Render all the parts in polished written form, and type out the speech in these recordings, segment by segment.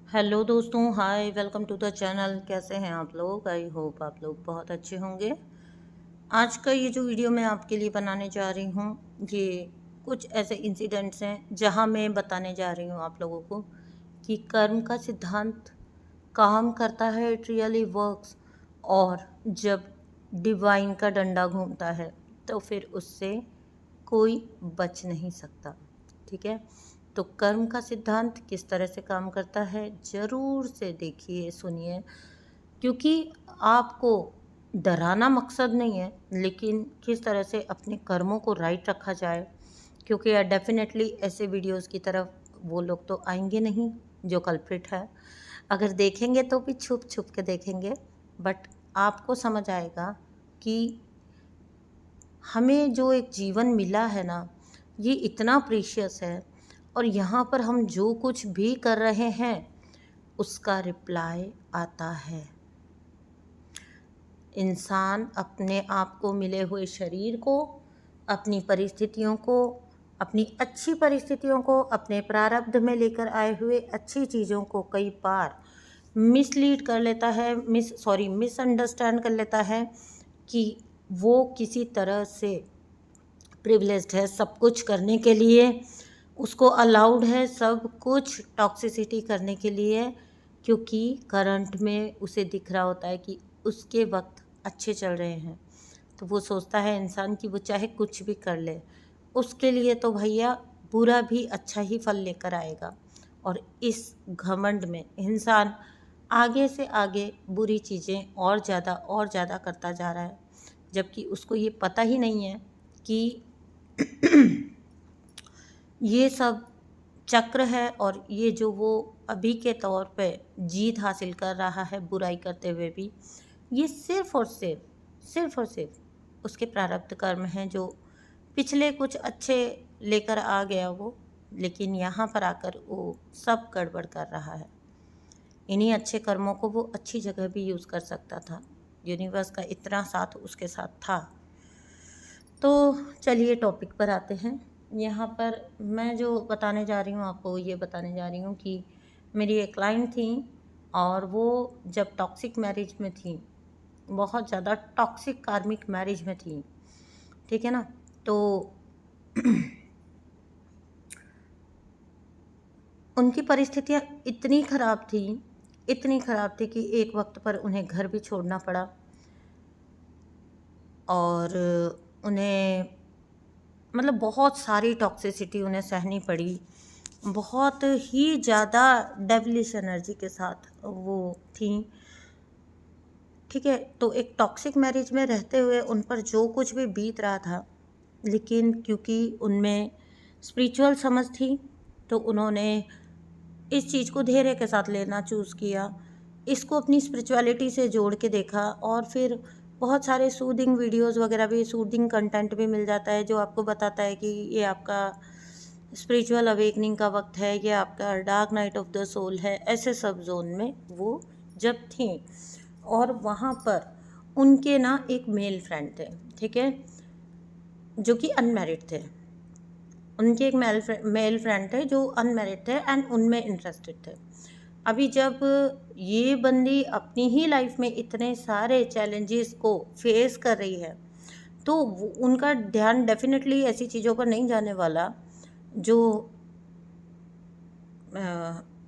Hello दोस्तों, हाय, welcome to the channel. कैसे हैं आप लोग? आई होप आप लोग बहुत अच्छे होंगे। आज का ये जो वीडियो मैं आपके लिए बनाने जा रही हूँ, ये कुछ ऐसे इंसिडेंट्स हैं जहाँ मैं बताने जा रही हूँ आप लोगों को कि कर्म का सिद्धांत काम करता है, इट रियली वर्क्स। और जब डिवाइन का डंडा घूमता है तो फिर उससे कोई बच नहीं सकता। ठीक है, तो कर्म का सिद्धांत किस तरह से काम करता है ज़रूर से देखिए, सुनिए, क्योंकि आपको डराना मकसद नहीं है, लेकिन किस तरह से अपने कर्मों को राइट रखा जाए। क्योंकि डेफिनेटली ऐसे वीडियोस की तरफ वो लोग तो आएंगे नहीं जो कल्प्रिट है। अगर देखेंगे तो भी छुप छुप के देखेंगे, बट आपको समझ आएगा कि हमें जो एक जीवन मिला है ना, ये इतना प्रीशियस है। और यहाँ पर हम जो कुछ भी कर रहे हैं उसका रिप्लाई आता है। इंसान अपने आप को, मिले हुए शरीर को, अपनी परिस्थितियों को, अपनी अच्छी परिस्थितियों को, अपने प्रारब्ध में लेकर आए हुए अच्छी चीज़ों को कई बार मिसलीड कर लेता है, मिसअंडरस्टैंड कर लेता है कि वो किसी तरह से प्रिविलेज्ड है सब कुछ करने के लिए, उसको अलाउड है सब कुछ टॉक्सिसिटी करने के लिए, क्योंकि करंट में उसे दिख रहा होता है कि उसके वक्त अच्छे चल रहे हैं। तो वो सोचता है इंसान कि वो चाहे कुछ भी कर ले, उसके लिए तो भैया बुरा भी अच्छा ही फल लेकर आएगा। और इस घमंड में इंसान आगे से आगे बुरी चीज़ें और ज़्यादा करता जा रहा है, जबकि उसको ये पता ही नहीं है कि ये सब चक्र है। और ये जो वो अभी के तौर पे जीत हासिल कर रहा है बुराई करते हुए भी, ये सिर्फ और सिर्फ उसके प्रारब्ध कर्म हैं जो पिछले कुछ अच्छे लेकर आ गया वो, लेकिन यहाँ पर आकर वो सब गड़बड़ कर रहा है। इन्हीं अच्छे कर्मों को वो अच्छी जगह भी यूज़ कर सकता था, यूनिवर्स का इतना साथ उसके साथ था। तो चलिए टॉपिक पर आते हैं। यहाँ पर मैं जो बताने जा रही हूँ आपको, ये बताने जा रही हूँ कि मेरी एक क्लाइंट थी और वो जब टॉक्सिक मैरिज में थी, बहुत ज़्यादा टॉक्सिक कार्मिक मैरिज में थी, ठीक है ना। तो उनकी परिस्थितियाँ इतनी ख़राब थी कि एक वक्त पर उन्हें घर भी छोड़ना पड़ा और उन्हें मतलब बहुत सारी टॉक्सिसिटी उन्हें सहनी पड़ी। बहुत ही ज़्यादा डेविलिश एनर्जी के साथ वो थी, ठीक है। तो एक टॉक्सिक मैरिज में रहते हुए उन पर जो कुछ भी बीत रहा था, लेकिन क्योंकि उनमें स्पिरिचुअल समझ थी तो उन्होंने इस चीज़ को धैर्य के साथ लेना चूज़ किया, इसको अपनी स्पिरिचुअलिटी से जोड़ के देखा। और फिर बहुत सारे सूदिंग वीडियोस वगैरह भी, सूदिंग कंटेंट भी मिल जाता है जो आपको बताता है कि ये आपका स्पिरिचुअल अवेकनिंग का वक्त है, ये आपका dark night of the soul है। ऐसे सब जोन में वो जब थी, और वहाँ पर उनके ना एक मेल फ्रेंड थे, ठीक है, जो कि अनमैरिड थे। उनके एक मेल फ्रेंड थे जो अनमैरिड थे एंड उनमें इंटरेस्टेड थे। अभी जब ये बंदी अपनी ही लाइफ में इतने सारे चैलेंजेस को फेस कर रही है, तो उनका ध्यान डेफिनेटली ऐसी चीज़ों पर नहीं जाने वाला। जो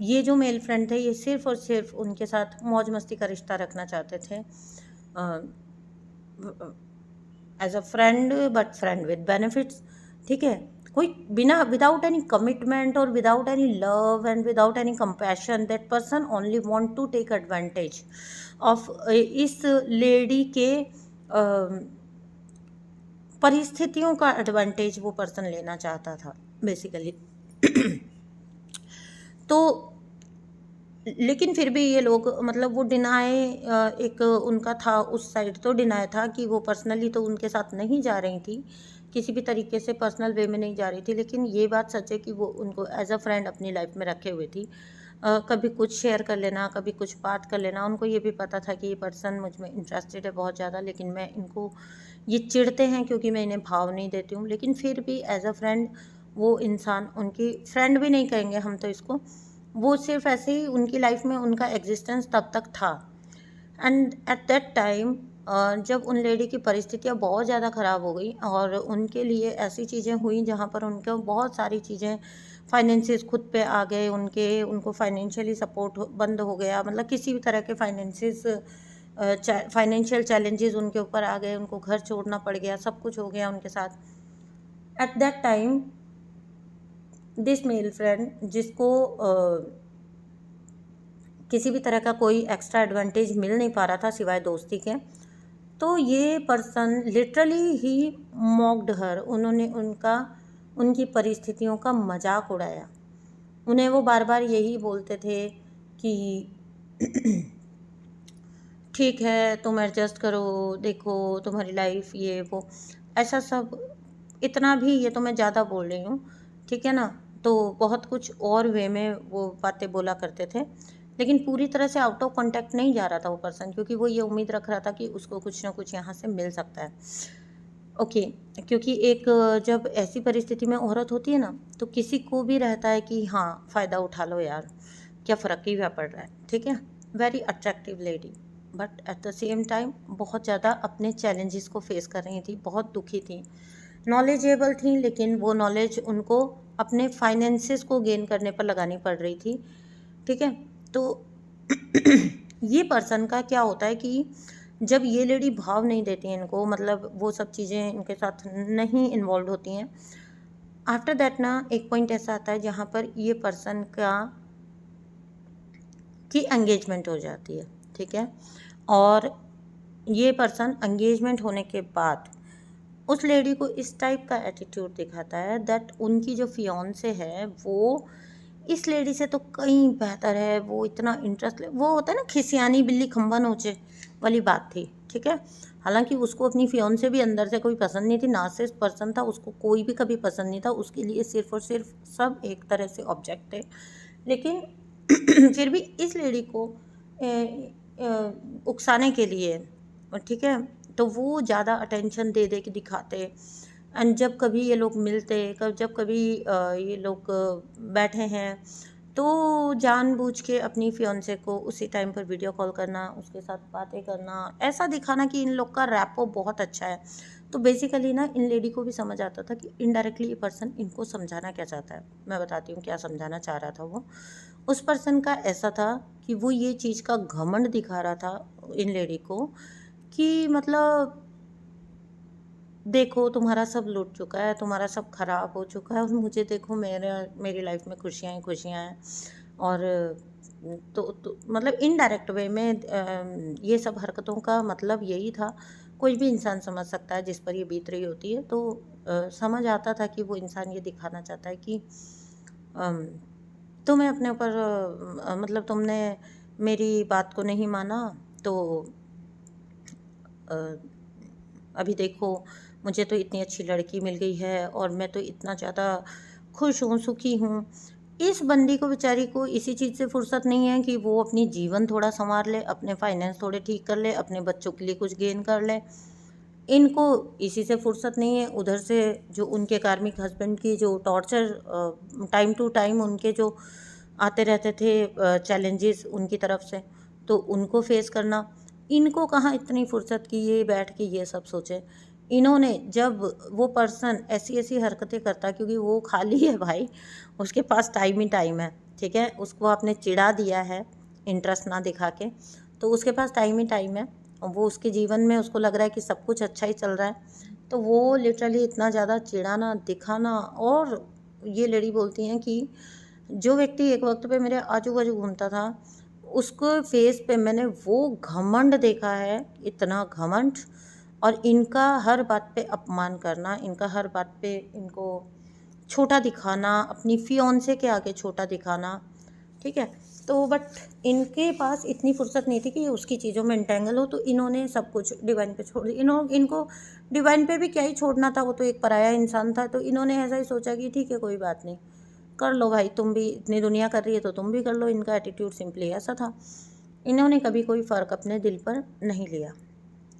ये जो मेल फ्रेंड थे, ये सिर्फ और सिर्फ उनके साथ मौज मस्ती का रिश्ता रखना चाहते थे, as a friend, but friend with benefits, ठीक है। कोई बिना, विदाउट एनी कमिटमेंट और without any love and without any compassion, that person only want to take advantage of इस लेडी के परिस्थितियों का एडवांटेज वो पर्सन लेना चाहता था बेसिकली। तो लेकिन फिर भी ये लोग, मतलब वो डिनाई, एक उनका था उस साइड, तो डिनाई था कि वो पर्सनली तो उनके साथ नहीं जा रही थी, किसी भी तरीके से पर्सनल वे में नहीं जा रही थी, लेकिन ये बात सच है कि वो उनको एज अ फ्रेंड अपनी लाइफ में रखे हुए थी। कभी कुछ शेयर कर लेना, कभी कुछ बात कर लेना। उनको ये भी पता था कि ये पर्सन मुझ में इंटरेस्टेड है बहुत ज़्यादा, लेकिन मैं इनको, ये चिढ़ते हैं क्योंकि मैं इन्हें भाव नहीं देती हूँ, लेकिन फिर भी एज अ फ्रेंड वो इंसान, उनकी फ्रेंड भी नहीं कहेंगे हम तो इसको, वो सिर्फ ऐसे ही उनकी लाइफ में उनका एग्जिस्टेंस तब तक था। एंड एट दैट टाइम जब उन लेडी की परिस्थितियाँ बहुत ज़्यादा ख़राब हो गई और उनके लिए ऐसी चीज़ें हुई जहाँ पर उनको बहुत सारी चीज़ें, फाइनेंसिस खुद पे आ गए उनको फाइनेंशियली सपोर्ट बंद हो गया, मतलब किसी भी तरह के फाइनेंशियल चैलेंजेस उनके ऊपर आ गए, उनको घर छोड़ना पड़ गया, सब कुछ हो गया उनके साथ। At that time this male friend, जिसको किसी भी तरह का कोई एक्स्ट्रा एडवांटेज मिल नहीं पा रहा था सिवाय दोस्ती के, तो ये पर्सन लिटरली ही मॉक्ड हर। उन्होंने उनकी परिस्थितियों का मजाक उड़ाया। उन्हें वो बार बार यही बोलते थे कि ठीक है तुम एडजस्ट करो, देखो तुम्हारी लाइफ ये वो, ऐसा सब। इतना भी, ये तो मैं ज़्यादा बोल रही हूँ, ठीक है ना। तो बहुत कुछ और वे में वो बातें बोला करते थे, लेकिन पूरी तरह से आउट ऑफ कॉन्टैक्ट नहीं जा रहा था वो पर्सन, क्योंकि वो ये उम्मीद रख रहा था कि उसको कुछ ना कुछ यहाँ से मिल सकता है। ओके, क्योंकि एक जब ऐसी परिस्थिति में औरत होती है ना, तो किसी को भी रहता है कि हाँ फ़ायदा उठा लो यार, क्या फ़र्क ही क्या पड़ रहा है, ठीक है। Very attractive lady, but at the same time बहुत ज़्यादा अपने चैलेंजेस को फेस कर रही थी, बहुत दुखी थी, नॉलेजेबल थी, लेकिन वो नॉलेज उनको अपने फाइनेंसेस को गेन करने पर लगानी पड़ रही थी, ठीक है। तो ये पर्सन का क्या होता है कि जब ये लेडी भाव नहीं देती है इनको, मतलब वो सब चीज़ें इनके साथ नहीं इन्वॉल्व होती हैं, आफ्टर दैट ना एक पॉइंट ऐसा आता है जहाँ पर ये पर्सन की एंगेजमेंट हो जाती है, ठीक है। और ये पर्सन एंगेजमेंट होने के बाद उस लेडी को इस टाइप का एटीट्यूड दिखाता है दैट उनकी जो फियांसे है वो इस लेडी से तो कहीं बेहतर है, वो इतना इंटरेस्ट वो होता है ना, खिसियानी बिल्ली खंबा नोचे वाली बात थी, ठीक है। हालांकि उसको अपनी फियांसे भी अंदर से कोई पसंद नहीं थी, नार्सिसिस्ट पर्सन था, उसको कोई भी कभी पसंद नहीं था, उसके लिए सिर्फ और सिर्फ सब एक तरह से ऑब्जेक्ट थे। लेकिन फिर भी इस लेडी को उकसाने के लिए, ठीक है, तो वो ज़्यादा अटेंशन दे दे के दिखाते। एंड जब कभी ये लोग मिलते, जब कभी ये लोग बैठे हैं, तो जानबूझ के अपनी फियांसे को उसी टाइम पर वीडियो कॉल करना, उसके साथ बातें करना, ऐसा दिखाना कि इन लोग का रैपो बहुत अच्छा है। तो बेसिकली ना इन लेडी को भी समझ आता था कि इनडायरेक्टली ये पर्सन इनको समझाना क्या चाहता है। मैं बताती हूँ क्या समझाना चाह रहा था वो। उस पर्सन का ऐसा था कि वो ये चीज़ का घमंड दिखा रहा था इन लेडी को कि मतलब देखो तुम्हारा सब लूट चुका है, तुम्हारा सब खराब हो चुका है, और मुझे देखो मेरी लाइफ में खुशियाँ ही खुशियाँ हैं। और तो मतलब इनडायरेक्ट वे में ये सब हरकतों का मतलब यही था। कोई भी इंसान समझ सकता है जिस पर ये बीत रही होती है, तो समझ आता था कि वो इंसान ये दिखाना चाहता है कि अम, तुम्हें अपने ऊपर मतलब तुमने मेरी बात को नहीं माना, तो अभी देखो मुझे तो इतनी अच्छी लड़की मिल गई है और मैं तो इतना ज़्यादा खुश हूँ, सुखी हूँ। इस बंदी को, बेचारी को इसी चीज़ से फुर्सत नहीं है कि वो अपनी जीवन थोड़ा संवार ले, अपने फाइनेंस थोड़े ठीक कर ले, अपने बच्चों के लिए कुछ गेन कर ले। इनको इसी से फुर्सत नहीं है। उधर से जो उनके कार्मिक हस्बैंड की जो टॉर्चर टाइम टू टाइम उनके जो आते रहते थे चैलेंजेस उनकी तरफ से, तो उनको फेस करना। इनको कहाँ इतनी फुर्सत की ये बैठ के ये सब सोचे। इन्होंने जब वो पर्सन ऐसी ऐसी हरकतें करता, क्योंकि वो खाली है भाई, उसके पास टाइम ही टाइम है, ठीक है। उसको आपने चिढ़ा दिया है इंटरेस्ट ना दिखा के, तो उसके पास टाइम ही टाइम है, और वो उसके जीवन में उसको लग रहा है कि सब कुछ अच्छा ही चल रहा है, तो वो लिटरली इतना ज़्यादा चिढ़ाना दिखाना। और ये लेडी बोलती हैं कि जो व्यक्ति एक वक्त पे मेरे आजू बाजू घूमता था, उसको फेस पे मैंने वो घमंड देखा है, इतना घमंड। और इनका हर बात पे अपमान करना, इनका हर बात पे इनको छोटा दिखाना, अपनी फियोंसे के आगे छोटा दिखाना, ठीक है। तो बट इनके पास इतनी फुर्सत नहीं थी कि ये उसकी चीज़ों में इंटेंगल हो, तो इन्होंने सब कुछ डिवाइन पे छोड़ दिया। इनको डिवाइन पे भी क्या ही छोड़ना था, वो तो एक पराया इंसान था। तो इन्होंने ऐसा ही सोचा कि ठीक है कोई बात नहीं, कर लो भाई, तुम भी इतनी दुनिया कर रही है तो तुम भी कर लो। इनका एटीट्यूड सिंपली ऐसा था। इन्होंने कभी कोई फ़र्क अपने दिल पर नहीं लिया।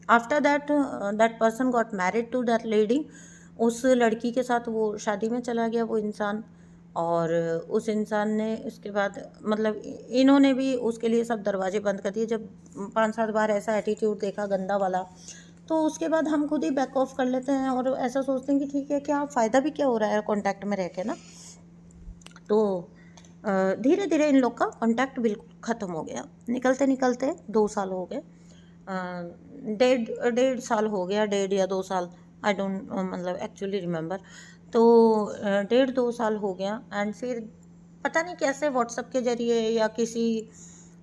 After that that person got married to that lady. उस लड़की के साथ वो शादी में चला गया वो इंसान, और उस इंसान ने उसके बाद मतलब इन्होंने भी उसके लिए सब दरवाजे बंद कर दिए। जब 5-7 बार ऐसा एटीट्यूड देखा गंदा वाला, तो उसके बाद हम खुद ही बैक ऑफ कर लेते हैं और ऐसा सोचते हैं कि ठीक है, क्या फ़ायदा भी क्या हो रहा है कांटेक्ट में रह के ना। तो धीरे धीरे इन लोग का कांटेक्ट बिल्कुल ख़त्म हो गया। निकलते निकलते 2 साल हो गए, 1.5 साल हो गया, 1.5 या 2 साल, आई डोंट मतलब एक्चुअली रिमेंबर। तो 1.5-2 साल हो गया एंड फिर पता नहीं कैसे व्हाट्सएप के ज़रिए या किसी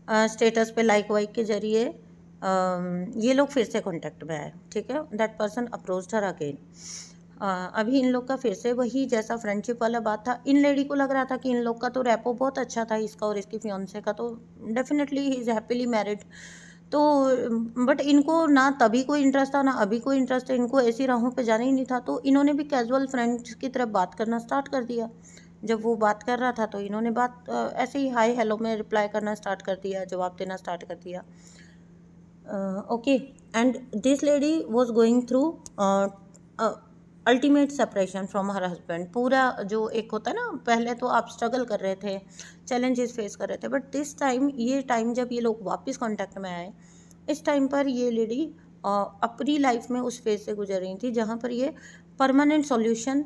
स्टेटस पे लाइक वाइक के ज़रिए ये लोग फिर से कांटेक्ट में आए। ठीक है, that person approached her again. अभी इन लोग का फिर से वही जैसा फ्रेंडशिप वाला बात था। इन लेडी को लग रहा था कि इन लोग का तो रैपो बहुत अच्छा था, इसका और इसकी फियांसे का, तो definitely he is happily married. तो बट इनको ना तभी कोई इंटरेस्ट था ना अभी कोई इंटरेस्ट है, इनको ऐसी राहों पे जाना ही नहीं था। तो इन्होंने भी कैजुअल फ्रेंड्स की तरफ बात करना स्टार्ट कर दिया। जब वो बात कर रहा था तो इन्होंने बात ऐसे ही हाय हेलो में रिप्लाई करना स्टार्ट कर दिया, जवाब देना स्टार्ट कर दिया। Okay, and this lady was going through ultimate separation from her husband. पूरा जो एक होता है ना, पहले तो आप स्ट्रगल कर रहे थे, चैलेंजेस फेस कर रहे थे, बट दिस टाइम, ये टाइम जब ये लोग वापस कांटेक्ट में आए, इस टाइम पर ये लेडी अपनी लाइफ में उस फेज से गुजर रही थी जहाँ पर ये परमानेंट सॉल्यूशन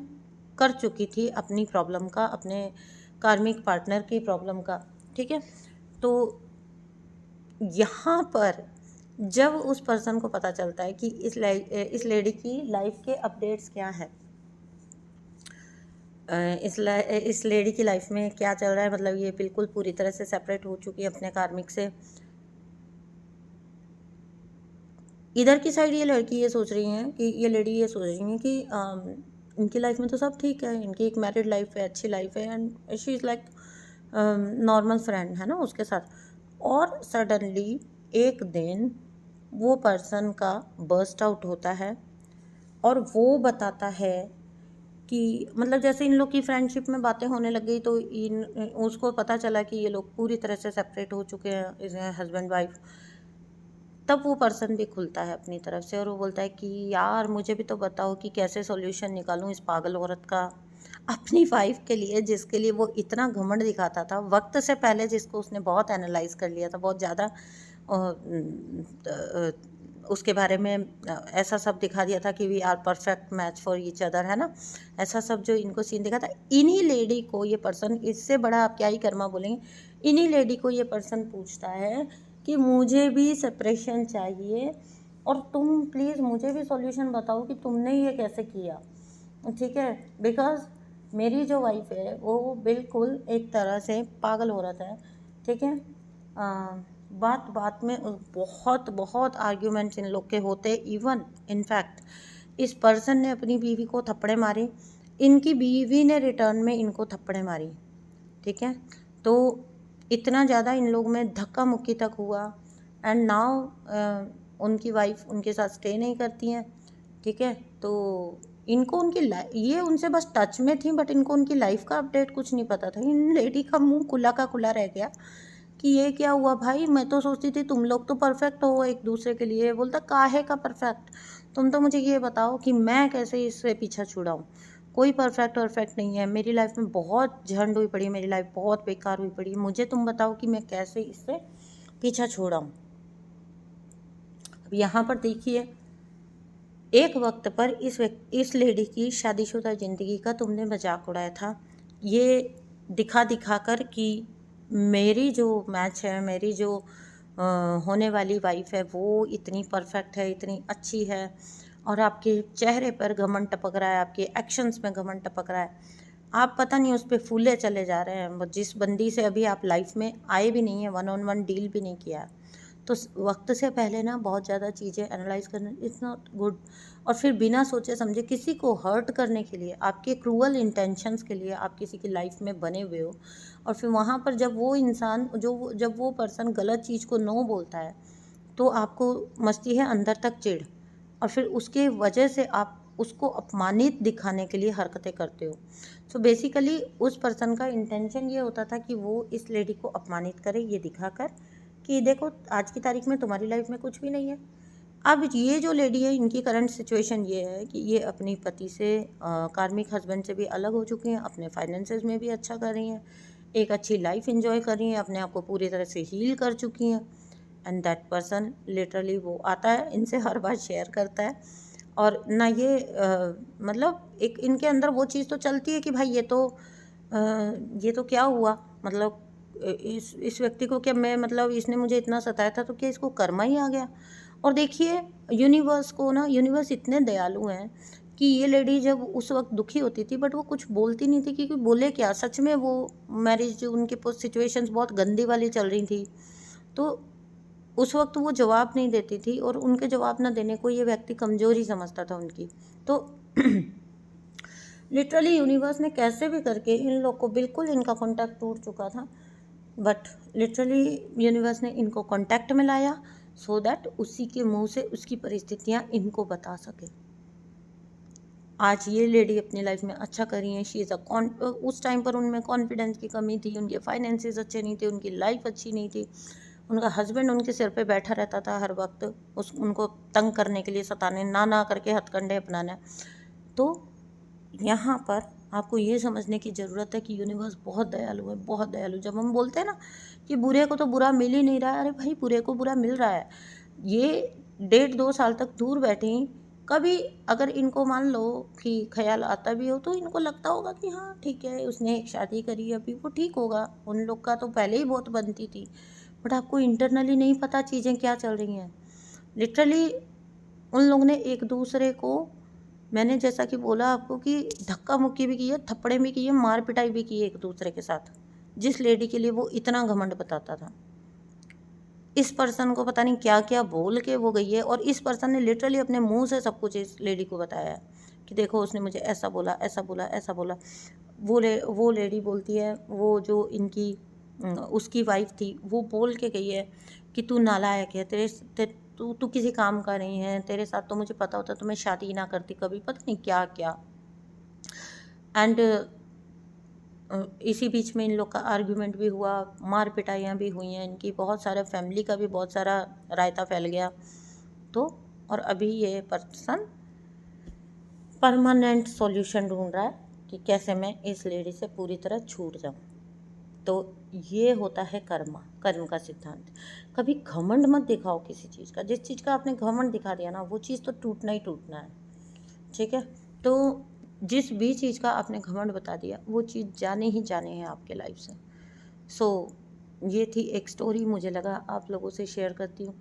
कर चुकी थी अपनी प्रॉब्लम का, अपने कार्मिक पार्टनर की प्रॉब्लम का। ठीक है, तो यहाँ पर जब उस पर्सन को पता चलता है कि इस लेडी की लाइफ के अपडेट्स क्या है, इस लेडी की लाइफ में क्या चल रहा है, मतलब ये बिल्कुल पूरी तरह से सेपरेट हो चुकी है अपने कार्मिक से। इधर की साइड ये लड़की ये सोच रही है कि ये लेडी ये सोच रही है कि इनकी लाइफ में तो सब ठीक है, इनकी एक मैरिड लाइफ है, अच्छी लाइफ है, and she is like normal friend है ना उसके साथ। और सडनली एक दिन वो पर्सन का बर्स्ट आउट होता है और वो बताता है कि मतलब जैसे इन लोग की फ्रेंडशिप में बातें होने लग गई, तो इन उसको पता चला कि ये लोग पूरी तरह से सेपरेट हो चुके हैं, हस्बैंड वाइफ। तब वो पर्सन भी खुलता है अपनी तरफ से और वो बोलता है कि यार मुझे भी तो बताओ कि कैसे सॉल्यूशन निकालूं इस पागल औरत का, अपनी वाइफ के लिए जिसके लिए वो इतना घमंड दिखाता था वक्त से पहले, जिसको उसने बहुत एनालाइज कर लिया था, बहुत ज़्यादा उसके बारे में ऐसा सब दिखा दिया था कि we are perfect match for each other, है ना, ऐसा सब जो इनको सीन दिखा था। इन्हीं लेडी को ये पर्सन, इससे बड़ा आप क्या ही कर्मा बोलेंगे, इन्हीं लेडी को ये पर्सन पूछता है कि मुझे भी सेपरेशन चाहिए और तुम प्लीज़ मुझे भी सॉल्यूशन बताओ कि तुमने ये कैसे किया। ठीक है, बिकॉज मेरी जो वाइफ है वो बिल्कुल एक तरह से पागल औरत है। ठीक है, बात बात में बहुत बहुत आर्ग्यूमेंट्स इन लोग के होते। इवन इनफैक्ट इस पर्सन ने अपनी बीवी को थप्पड़े मारे, इनकी बीवी ने रिटर्न में इनको थप्पड़े मारी। ठीक है, तो इतना ज़्यादा इन लोग में धक्का मुक्की तक हुआ एंड नाउ उनकी वाइफ उनके साथ स्टे नहीं करती हैं। ठीक है, तो इनको उनकी ये उनसे बस टच में थी, बट इनको उनकी लाइफ का अपडेट कुछ नहीं पता था। इन लेडी का मुंह खुला का खुला रह गया कि ये क्या हुआ भाई, मैं तो सोचती थी तुम लोग तो परफेक्ट हो एक दूसरे के लिए। बोलता काहे का परफेक्ट, तुम तो मुझे ये बताओ कि मैं कैसे इससे पीछा छुड़ाऊँ। कोई परफेक्ट नहीं है, मेरी लाइफ में बहुत झंड हुई पड़ी, मेरी लाइफ बहुत बेकार हुई पड़ी, मुझे तुम बताओ कि मैं कैसे इससे पीछा छुड़ाऊँ। अब यहाँ पर देखिए, एक वक्त पर इस लेडी की शादीशुदा ज़िंदगी का तुमने मजाक उड़ाया था, ये दिखा दिखा कर कि मेरी जो मैच है, मेरी जो होने वाली वाइफ है वो इतनी परफेक्ट है, इतनी अच्छी है, और आपके चेहरे पर घमंड टपक रहा है, आपके एक्शंस में घमंड टपक रहा है, आप पता नहीं उस पर फूले चले जा रहे हैं। जिस बंदी से अभी आप लाइफ में आए भी नहीं है, 1-on-1 डील भी नहीं किया है, तो वक्त से पहले ना बहुत ज़्यादा चीज़ें एनालाइज करना इट्स नॉट गुड। और फिर बिना सोचे समझे किसी को हर्ट करने के लिए, आपके क्रूअल इंटेंशंस के लिए आप किसी की लाइफ में बने हुए हो, और फिर वहाँ पर जब वो इंसान जब वो पर्सन गलत चीज़ को नो बोलता है, तो आपको मचती है अंदर तक चिढ़, और फिर उसके वजह से आप उसको अपमानित दिखाने के लिए हरकतें करते हो। सो बेसिकली उस पर्सन का इंटेंशन ये होता था कि वो इस लेडी को अपमानित करे, ये दिखाकर कि देखो आज की तारीख में तुम्हारी लाइफ में कुछ भी नहीं है, अब ये जो लेडी है, इनकी करंट सिचुएशन ये है कि ये अपनी पति से कार्मिक हस्बैंड से भी अलग हो चुकी हैं, अपने फाइनेंसेस में भी अच्छा कर रही हैं, एक अच्छी लाइफ एंजॉय कर रही हैं, अपने आप को पूरी तरह से हील कर चुकी हैं। एंड दैट पर्सन लिटरली वो आता है, इनसे हर बार शेयर करता है, और ना ये मतलब एक इनके अंदर वो चीज़ तो चलती है कि भाई ये तो क्या हुआ, मतलब इस व्यक्ति को क्या मैं, मतलब इसने मुझे इतना सताया था तो क्या इसको कर्मा ही आ गया। और देखिए यूनिवर्स इतने दयालु हैं कि ये लेडी जब उस वक्त दुखी होती थी बट वो कुछ बोलती नहीं थी, क्योंकि बोले क्या, सच में वो मैरिज जो उनके सिचुएशंस बहुत गंदी वाली चल रही थी, तो उस वक्त वो जवाब नहीं देती थी, और उनके जवाब ना देने को ये व्यक्ति कमज़ोरी समझता था उनकी। तो लिटरली यूनिवर्स ने कैसे भी करके इन लोग को, बिल्कुल इनका कॉन्टैक्ट टूट चुका था, बट लिटरली यूनिवर्स ने इनको कॉन्टैक्ट में लाया सो दैट उसी के मुंह से उसकी परिस्थितियाँ इनको बता सके। आज ये लेडी अपनी लाइफ में अच्छा कर रही हैं। शी इज़ उस टाइम पर उनमें कॉन्फिडेंस की कमी थी, उनके फाइनेंसेस अच्छे नहीं थे, उनकी लाइफ अच्छी नहीं थी, उनका हस्बैंड उनके सिर पे बैठा रहता था हर वक्त, उनको तंग करने के लिए, सताने ना करके हथकंडे अपनाना। तो यहाँ पर आपको ये समझने की ज़रूरत है कि यूनिवर्स बहुत दयालु है, बहुत दयालु। जब हम बोलते हैं ना कि बुरे को तो बुरा मिल ही नहीं रहा है, अरे भाई बुरे को बुरा मिल रहा है। ये 1.5-2 साल तक दूर बैठी, कभी अगर इनको मान लो कि ख्याल आता भी हो तो इनको लगता होगा कि हाँ ठीक है, उसने एक शादी करी, अभी वो ठीक होगा, उन लोग का तो पहले ही बहुत बनती थी। बट आपको इंटरनली नहीं पता चीज़ें क्या चल रही हैं। लिटरली उन लोगों ने एक दूसरे को, मैंने जैसा कि बोला आपको कि धक्का मुक्की भी की है, थप्पड़े भी किए, मार पिटाई भी की है एक दूसरे के साथ, जिस लेडी के लिए वो इतना घमंड बताता था। इस पर्सन को पता नहीं क्या क्या बोल के वो गई है, और इस पर्सन ने लिटरली अपने मुंह से सब कुछ इस लेडी को बताया है कि देखो उसने मुझे ऐसा बोला, ऐसा बोला, ऐसा बोला। वो लेडी बोलती है, वो जो इनकी उसकी वाइफ थी, वो बोल के गई है कि तू नालायक है, तू किसी काम का नहीं है, तेरे साथ तो मुझे पता होता तो मैं शादी ही ना करती कभी, पता नहीं क्या क्या। एंड इसी बीच में इन लोग का आर्ग्यूमेंट भी हुआ, मार पिटाइयाँ भी हुई हैं इनकी, बहुत सारा फैमिली का भी बहुत सारा रायता फैल गया। तो और अभी ये पर्सन परमानेंट सॉल्यूशन ढूंढ रहा है कि कैसे मैं इस लेडी से पूरी तरह छूट जाऊं। तो ये होता है कर्म का सिद्धांत। कभी घमंड मत दिखाओ किसी चीज़ का, जिस चीज़ का आपने घमंड दिखा दिया ना, वो चीज़ तो टूटना ही टूटना है, ठीक है। तो जिस भी चीज़ का आपने घमंड बता दिया, वो चीज़ जाने ही जाने हैं आपके लाइफ से। सो ये थी एक स्टोरी, मुझे लगा आप लोगों से शेयर करती हूँ।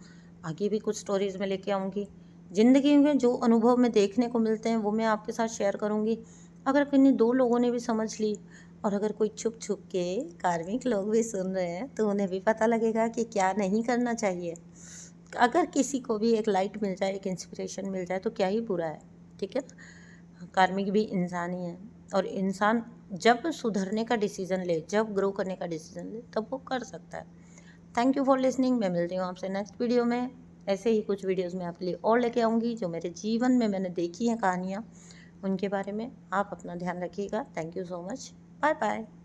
आगे भी कुछ स्टोरीज़ में लेके आऊँगी। ज़िंदगी में जो अनुभव में देखने को मिलते हैं वो मैं आपके साथ शेयर करूँगी। अगर किन्हीं 2 लोगों ने भी समझ ली, और अगर कोई छुप छुप के कार्मिक लोग भी सुन रहे हैं, तो उन्हें भी पता लगेगा कि क्या नहीं करना चाहिए। अगर किसी को भी एक लाइट मिल जाए, एक इंस्पिरेशन मिल जाए, तो क्या ही बुरा है, ठीक है ना। कार्मिक भी इंसान ही है, और इंसान जब सुधरने का डिसीज़न ले, जब ग्रो करने का डिसीज़न ले, तब वो कर सकता है। Thank you for listening. मैं मिलती हूँ आपसे नेक्स्ट वीडियो में। ऐसे ही कुछ वीडियोस में आपके लिए और लेके आऊँगी, जो मेरे जीवन में मैंने देखी हैं कहानियाँ, उनके बारे में। आप अपना ध्यान रखिएगा। Thank you so much. Bye bye.